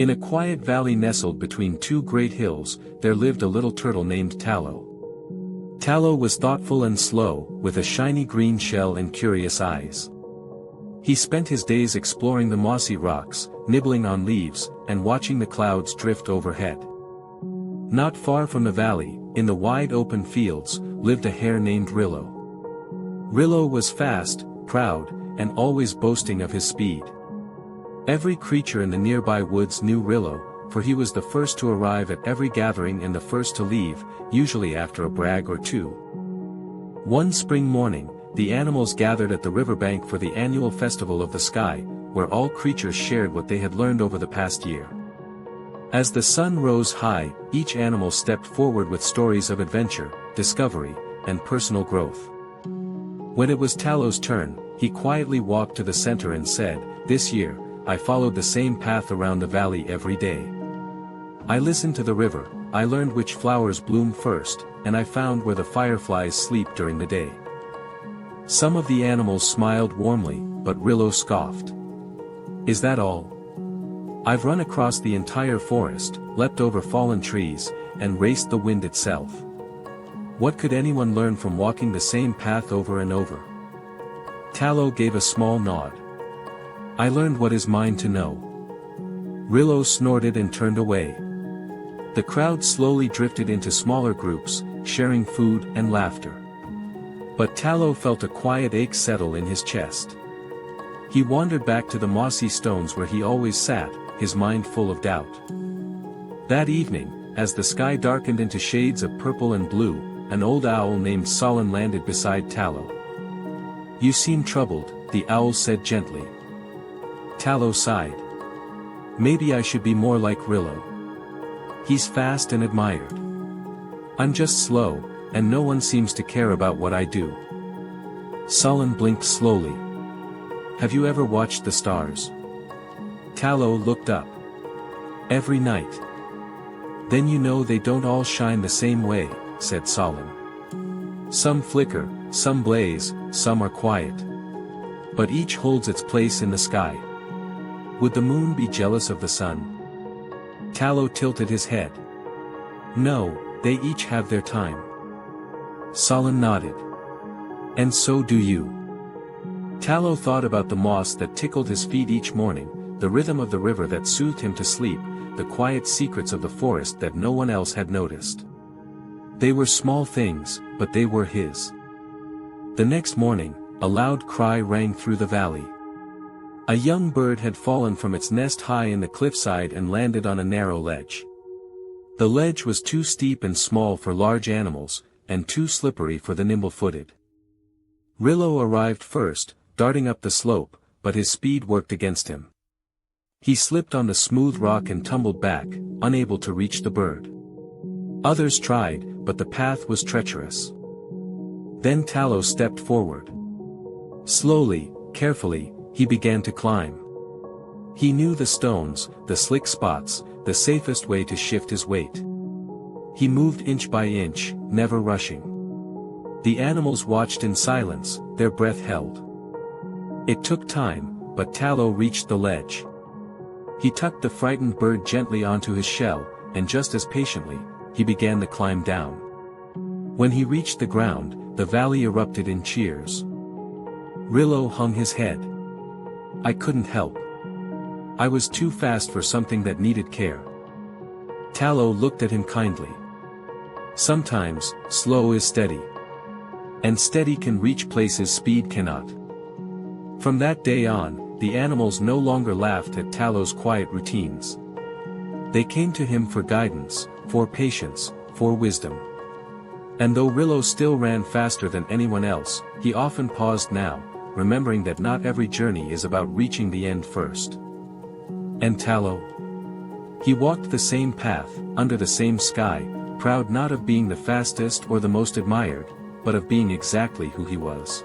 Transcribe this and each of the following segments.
In a quiet valley nestled between two great hills, there lived a little turtle named Tallow. Tallow was thoughtful and slow, with a shiny green shell and curious eyes. He spent his days exploring the mossy rocks, nibbling on leaves, and watching the clouds drift overhead. Not far from the valley, in the wide open fields, lived a hare named Rillo. Rillo was fast, proud, and always boasting of his speed. Every creature in the nearby woods knew Rillo, for he was the first to arrive at every gathering and the first to leave, usually after a brag or two. One spring morning, the animals gathered at the riverbank for the annual Festival of the Sky, where all creatures shared what they had learned over the past year. As the sun rose high, each animal stepped forward with stories of adventure, discovery, and personal growth. When it was Tallow's turn, he quietly walked to the center and said, "This year, I followed the same path around the valley every day. I listened to the river, I learned which flowers bloom first, and I found where the fireflies sleep during the day." Some of the animals smiled warmly, but Rillo scoffed. "Is that all? I've run across the entire forest, leapt over fallen trees, and raced the wind itself. What could anyone learn from walking the same path over and over?" Tallow gave a small nod. "I learned what is mine to know." Rillo snorted and turned away. The crowd slowly drifted into smaller groups, sharing food and laughter. But Tallow felt a quiet ache settle in his chest. He wandered back to the mossy stones where he always sat, his mind full of doubt. That evening, as the sky darkened into shades of purple and blue, an old owl named Solon landed beside Tallow. "You seem troubled," the owl said gently. Tallow sighed. "Maybe I should be more like Rillo. He's fast and admired. I'm just slow, and no one seems to care about what I do." Solon blinked slowly. "Have you ever watched the stars?" Tallow looked up. "Every night." "Then you know they don't all shine the same way," said Solon. "Some flicker, some blaze, some are quiet. But each holds its place in the sky. Would the moon be jealous of the sun?" Tallow tilted his head. "No, they each have their time." Solon nodded. "And so do you." Tallow thought about the moss that tickled his feet each morning, the rhythm of the river that soothed him to sleep, the quiet secrets of the forest that no one else had noticed. They were small things, but they were his. The next morning, a loud cry rang through the valley. A young bird had fallen from its nest high in the cliffside and landed on a narrow ledge. The ledge was too steep and small for large animals, and too slippery for the nimble-footed. Rillo arrived first, darting up the slope, but his speed worked against him. He slipped on the smooth rock and tumbled back, unable to reach the bird. Others tried, but the path was treacherous. Then Tallow stepped forward. Slowly, carefully, he began to climb. He knew the stones, the slick spots, the safest way to shift his weight. He moved inch by inch, never rushing. The animals watched in silence, their breath held. It took time, but Tallow reached the ledge. He tucked the frightened bird gently onto his shell, and just as patiently, he began the climb down. When he reached the ground, the valley erupted in cheers. Rillo hung his head. "I couldn't help. I was too fast for something that needed care." Tallow looked at him kindly. "Sometimes, slow is steady. And steady can reach places speed cannot." From that day on, the animals no longer laughed at Tallow's quiet routines. They came to him for guidance, for patience, for wisdom. And though Rillo still ran faster than anyone else, he often paused now, remembering that not every journey is about reaching the end first. And Tallow? He walked the same path, under the same sky, proud not of being the fastest or the most admired, but of being exactly who he was.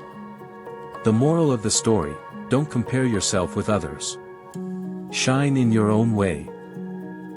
The moral of the story: don't compare yourself with others. Shine in your own way.